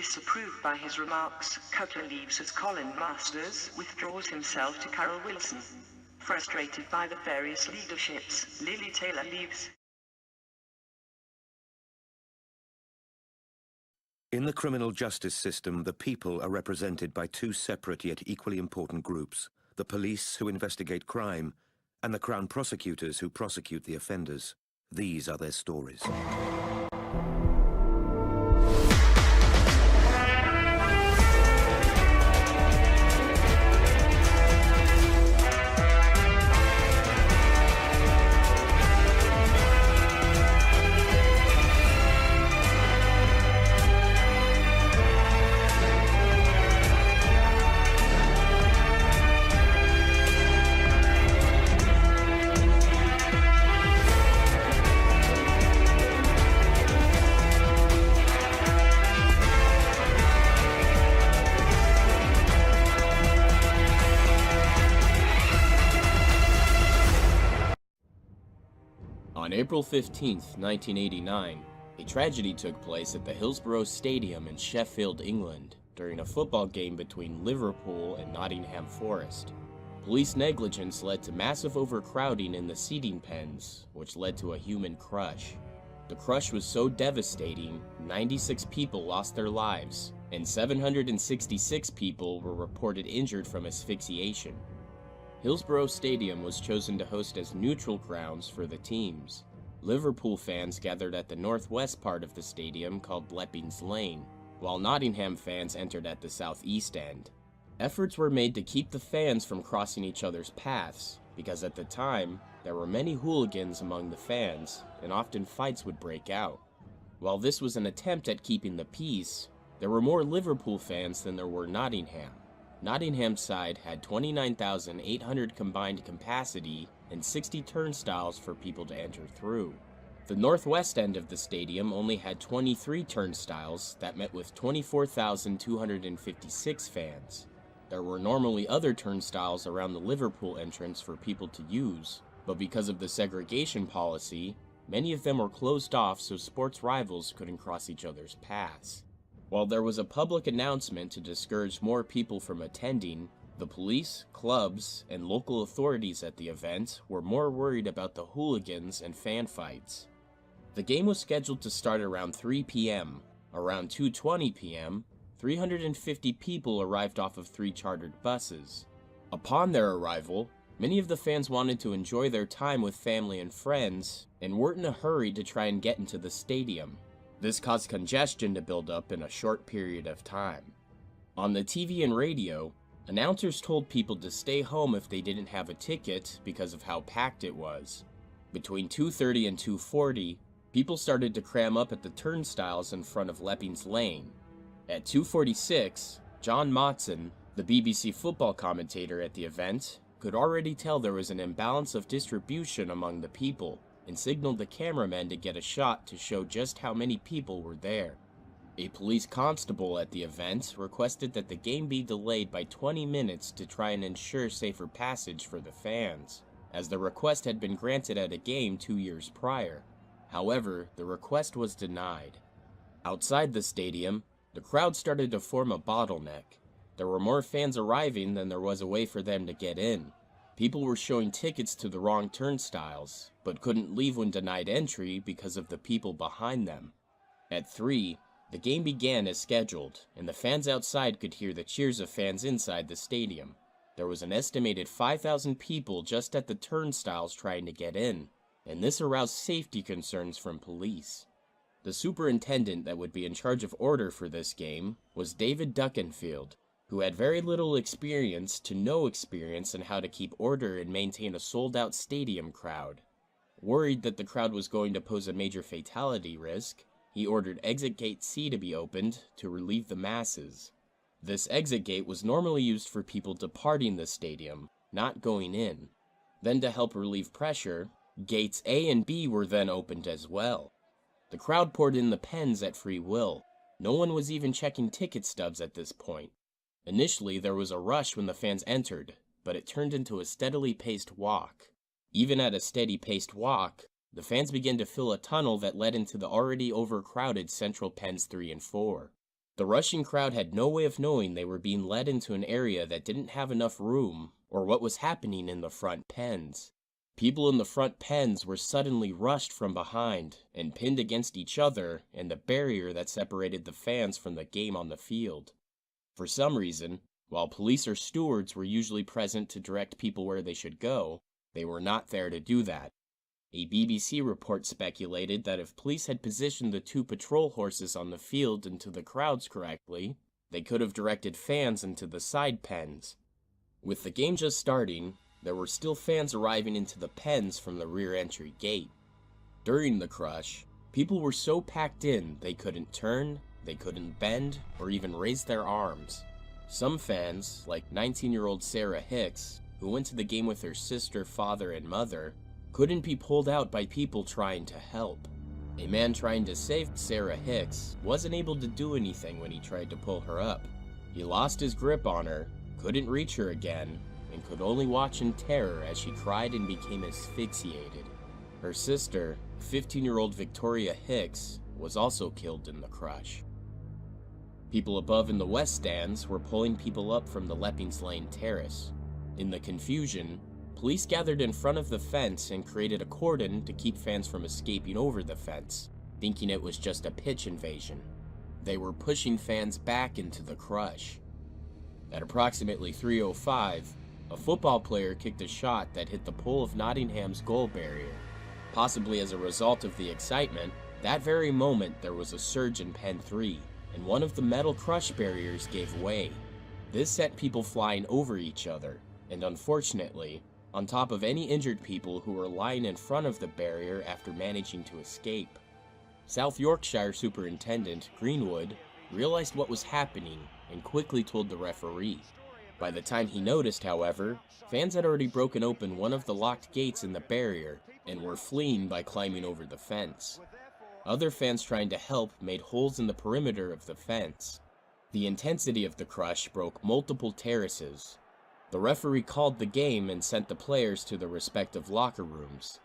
Disapproved by his remarks, Cutler leaves as Colin Masters withdraws himself to Carol Wilson. Frustrated by the various leaderships, Lily Taylor leaves. In the criminal justice system, the people are represented by two separate yet equally important groups: the police, who investigate crime, and the Crown prosecutors, who prosecute the offenders. These are their stories. On April 15, 1989, a tragedy took place at the Hillsborough Stadium in Sheffield, England, during a football game between Liverpool and Nottingham Forest. Police negligence led to massive overcrowding in the seating pens, which led to a human crush. The crush was so devastating, 96 people lost their lives, and 766 people were reported injured from asphyxiation. Hillsborough Stadium was chosen to host as neutral grounds for the teams. Liverpool fans gathered at the northwest part of the stadium called Leppings Lane, while Nottingham fans entered at the southeast end. Efforts were made to keep the fans from crossing each other's paths, because at the time, there were many hooligans among the fans, and often fights would break out. While this was an attempt at keeping the peace, there were more Liverpool fans than there were Nottingham. Nottingham's side had 29,800 combined capacity and 60 turnstiles for people to enter through. The northwest end of the stadium only had 23 turnstiles that met with 24,256 fans. There were normally other turnstiles around the Liverpool entrance for people to use, but because of the segregation policy, many of them were closed off so sports rivals couldn't cross each other's paths. While there was a public announcement to discourage more people from attending, the police, clubs, and local authorities at the event were more worried about the hooligans and fan fights. The game was scheduled to start around 3 p.m. Around 2:20 p.m., 350 people arrived off of 3 chartered buses. Upon their arrival, many of the fans wanted to enjoy their time with family and friends, and weren't in a hurry to try and get into the stadium. This caused congestion to build up in a short period of time. On the TV and radio, announcers told people to stay home if they didn't have a ticket because of how packed it was. Between 2:30 and 2:40, people started to cram up at the turnstiles in front of Leppings Lane. At 2:46, John Motson, the BBC football commentator at the event, could already tell there was an imbalance of distribution among the people, and signaled the cameramen to get a shot to show just how many people were there. A police constable at the event requested that the game be delayed by 20 minutes to try and ensure safer passage for the fans, as the request had been granted at a game 2 years prior. However, the request was denied. Outside the stadium, the crowd started to form a bottleneck. There were more fans arriving than there was a way for them to get in. People were showing tickets to the wrong turnstiles, but couldn't leave when denied entry because of the people behind them. At 3, the game began as scheduled, and the fans outside could hear the cheers of fans inside the stadium. There was an estimated 5,000 people just at the turnstiles trying to get in, and this aroused safety concerns from police. The superintendent that would be in charge of order for this game was David Duckenfield, who had very little experience to no experience in how to keep order and maintain a sold-out stadium crowd. Worried that the crowd was going to pose a major fatality risk, he ordered exit gate C to be opened to relieve the masses. This exit gate was normally used for people departing the stadium, not going in. Then to help relieve pressure, gates A and B were then opened as well. The crowd poured in the pens at free will. No one was even checking ticket stubs at this point. Initially, there was a rush when the fans entered, but it turned into a steadily paced walk. Even at a steady paced walk, the fans began to fill a tunnel that led into the already overcrowded central pens 3 and 4. The rushing crowd had no way of knowing they were being led into an area that didn't have enough room, or what was happening in the front pens. People in the front pens were suddenly rushed from behind and pinned against each other and the barrier that separated the fans from the game on the field. For some reason, while police or stewards were usually present to direct people where they should go, they were not there to do that. A BBC report speculated that if police had positioned the 2 patrol horses on the field into the crowds correctly, they could have directed fans into the side pens. With the game just starting, there were still fans arriving into the pens from the rear entry gate. During the crush, people were so packed in they couldn't turn, they couldn't bend, or even raise their arms. Some fans, like 19-year-old Sarah Hicks, who went to the game with her sister, father, and mother, couldn't be pulled out by people trying to help. A man trying to save Sarah Hicks wasn't able to do anything when he tried to pull her up. He lost his grip on her, couldn't reach her again, and could only watch in terror as she cried and became asphyxiated. Her sister, 15-year-old Victoria Hicks, was also killed in the crush. People above in the west stands were pulling people up from the Leppings Lane terrace. In the confusion, police gathered in front of the fence and created a cordon to keep fans from escaping over the fence, thinking it was just a pitch invasion. They were pushing fans back into the crush. At approximately 3:05, a football player kicked a shot that hit the pole of Nottingham's goal barrier. Possibly as a result of the excitement, that very moment there was a surge in Pen 3, and one of the metal crush barriers gave way. This sent people flying over each other, and unfortunately, on top of any injured people who were lying in front of the barrier after managing to escape. South Yorkshire Superintendent Greenwood realized what was happening and quickly told the referee. By the time he noticed, however, fans had already broken open one of the locked gates in the barrier and were fleeing by climbing over the fence. Other fans trying to help made holes in the perimeter of the fence. The intensity of the crush broke multiple terraces. The referee called the game and sent the players to their respective locker rooms.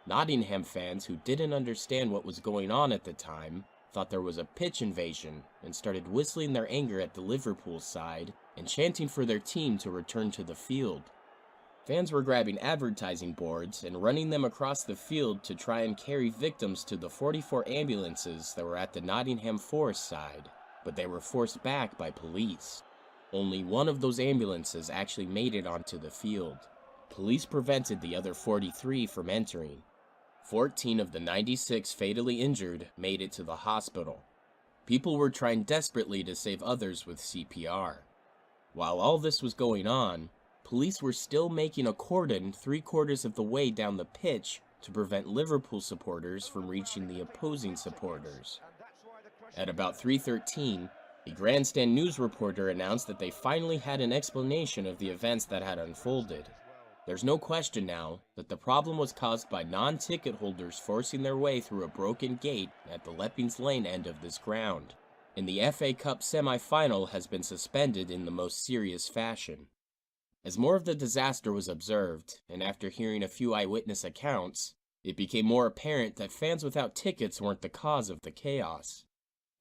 Nottingham fans who didn't understand what was going on at the time thought there was a pitch invasion and started whistling their anger at the Liverpool side and chanting for their team to return to the field. Fans were grabbing advertising boards and running them across the field to try and carry victims to the 44 ambulances that were at the Nottingham Forest side, but they were forced back by police. Only one of those ambulances actually made it onto the field. Police prevented the other 43 from entering. 14 of the 96 fatally injured made it to the hospital. People were trying desperately to save others with CPR. While all this was going on, police were still making a cordon 3/4 of the way down the pitch to prevent Liverpool supporters from reaching the opposing supporters. At about 3:13, a grandstand news reporter announced that they finally had an explanation of the events that had unfolded. There's no question now that the problem was caused by non-ticket holders forcing their way through a broken gate at the Leppings Lane end of this ground, and the FA Cup semi-final has been suspended in the most serious fashion. As more of the disaster was observed, and after hearing a few eyewitness accounts, it became more apparent that fans without tickets weren't the cause of the chaos.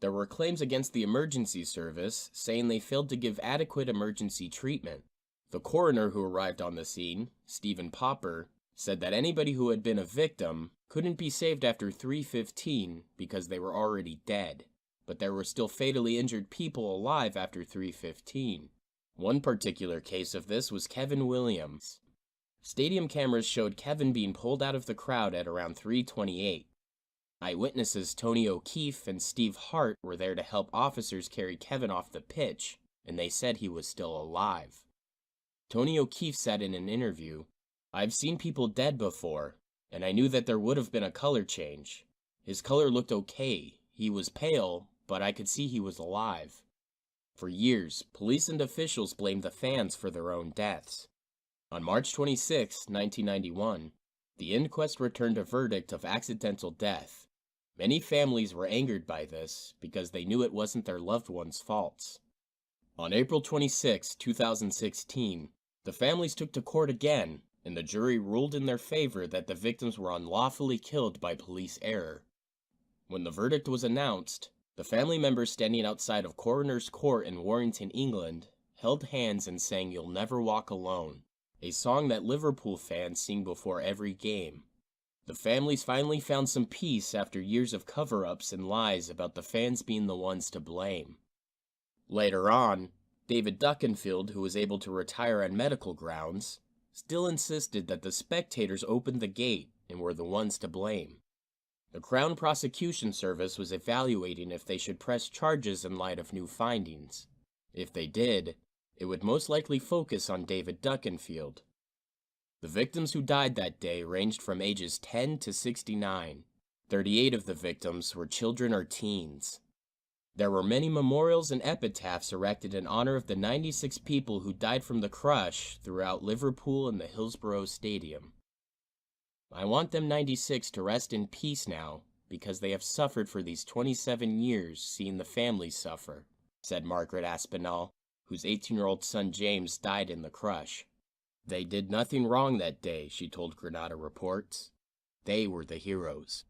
There were claims against the emergency service, saying they failed to give adequate emergency treatment. The coroner who arrived on the scene, Stephen Popper, said that anybody who had been a victim couldn't be saved after 3:15 because they were already dead, but there were still fatally injured people alive after 3:15. One particular case of this was Kevin Williams. Stadium cameras showed Kevin being pulled out of the crowd at around 3:28. Eyewitnesses Tony O'Keefe and Steve Hart were there to help officers carry Kevin off the pitch, and they said he was still alive. Tony O'Keefe said in an interview, "I've seen people dead before, and I knew that there would have been a color change. His color looked okay. He was pale, but I could see he was alive." For years, police and officials blamed the fans for their own deaths. On March 26, 1991, the inquest returned a verdict of accidental death. Many families were angered by this because they knew it wasn't their loved ones' faults. On April 26, 2016, the families took to court again, and the jury ruled in their favor that the victims were unlawfully killed by police error. When the verdict was announced, The family members standing outside of Coroner's Court in Warrington, England, held hands and sang "You'll Never Walk Alone," a song that Liverpool fans sing before every game. The families finally found some peace after years of cover-ups and lies about the fans being the ones to blame. Later on, David Duckenfield, who was able to retire on medical grounds, still insisted that the spectators opened the gate and were the ones to blame. The Crown Prosecution Service was evaluating if they should press charges in light of new findings. If they did, it would most likely focus on David Duckenfield. The victims who died that day ranged from ages 10 to 69. 38 of the victims were children or teens. There were many memorials and epitaphs erected in honor of the 96 people who died from the crush throughout Liverpool and the Hillsborough Stadium. I want them 96 to rest in peace now, because they have suffered for these 27 years seeing the families suffer, said Margaret Aspinall, whose 18-year-old son James died in the crush. They did nothing wrong that day, she told Granada Reports. They were the heroes.